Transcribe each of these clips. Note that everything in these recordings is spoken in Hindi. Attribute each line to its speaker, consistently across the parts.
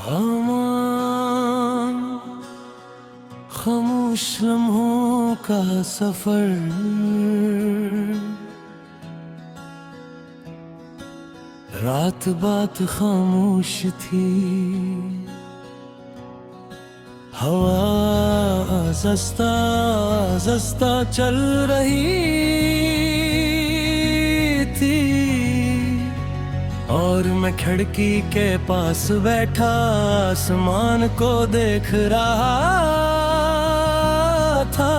Speaker 1: हमाम खामोश लम्हों का सफर, रात बात खामोश थी, हवा आज़स्ता आज़स्ता चल रही थी और मैं खिड़की के पास बैठा आसमान को देख रहा था।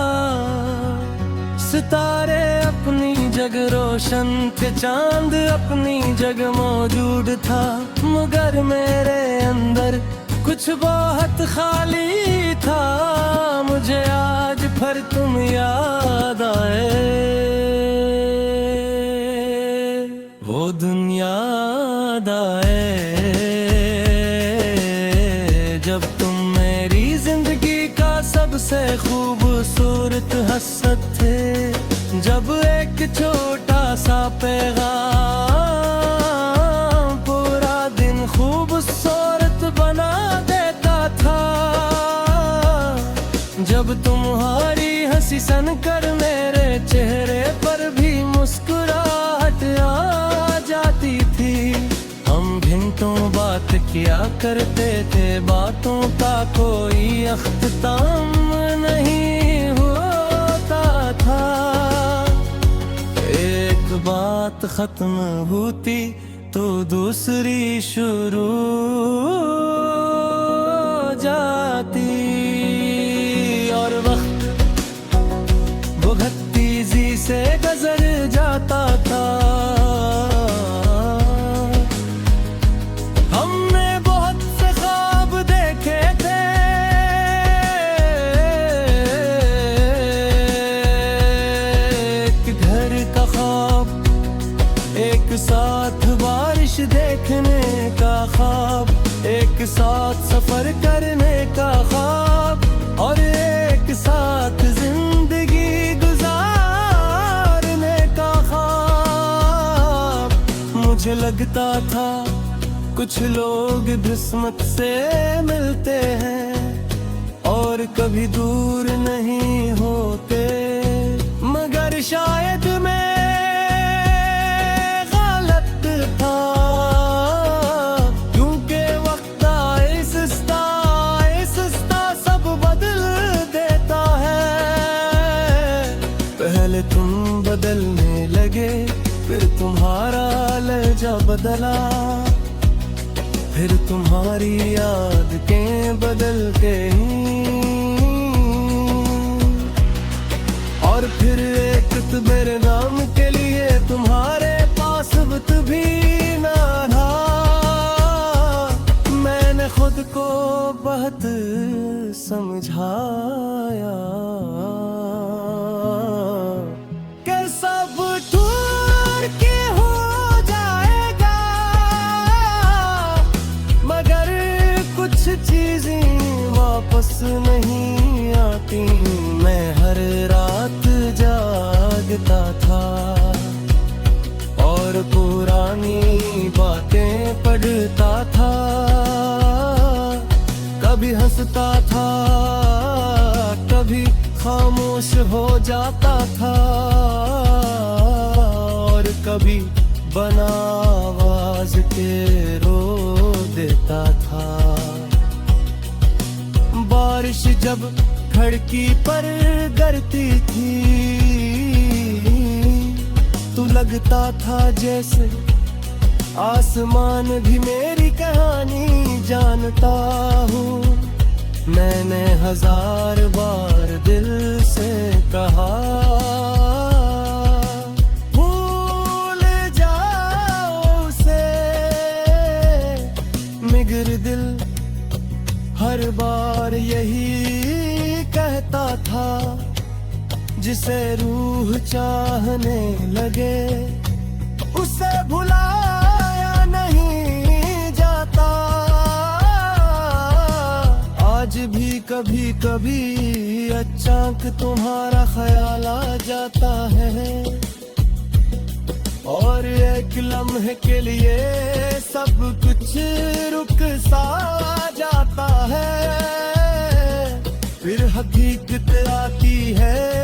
Speaker 1: सितारे अपनी जगह रोशन थे, चांद अपनी जगह मौजूद था, मगर मेरे अंदर कुछ बहुत खाली था। मुझे आज फिर तुम याद आए, वो दुनिया याद आए जब तुम मेरी जिंदगी का सबसे खूबसूरत हसरत थे। जब एक छोटा सा पैगाम पूरा दिन खूबसूरत बना देता था। जब तुम्हारी हंसी सन कर मेरे चेहरे पर भी मुस्कुराहट आ जाती थी। हम घंटों बात किया करते थे, बातों का कोई अख्ताम नहीं होता था। एक बात खत्म होती तो दूसरी शुरू हो जाती और वक्त बहुत तेजी से गुजर जाता था। हमने बहुत से ख्वाब देखे थे, एक घर का ख्वाब, एक साथ बारिश देखने का ख्वाब, एक साथ सफर करने का ख्वाब और एक साथ जिंदगी गुजारने का ख्वाब। मुझे लगता था कुछ लोग किस्मत से मिलते हैं और कभी दूर नहीं होते, मगर शायद मैं तुम बदलने लगे, फिर तुम्हारा लहजा बदला, फिर तुम्हारी यादें बदल गई और फिर एक मेरे नाम के लिए तुम्हारे पास वक्त भी ना था। मैंने खुद को बहुत समझाया चीजें वापस नहीं आती। मैं हर रात जागता था और पुरानी बातें पढ़ता था, कभी हंसता था कभी खामोश हो जाता था और कभी बिना आवाज के रो देता था। बारिश जब खिड़की पर गिरती थी तो लगता था जैसे आसमान भी मेरी कहानी जानता हूँ। मैंने 1000 बार दिल से कहा भूल जाओ उसे, मगर दिल हर बार यही कहता था, जिसे रूह चाहने लगे उसे भुलाया नहीं जाता। आज भी कभी कभी अचानक तुम्हारा ख्याल आ जाता है और एक लम्हे के लिए सब कुछ रुक सा जाता है, फिर हकीकत आती है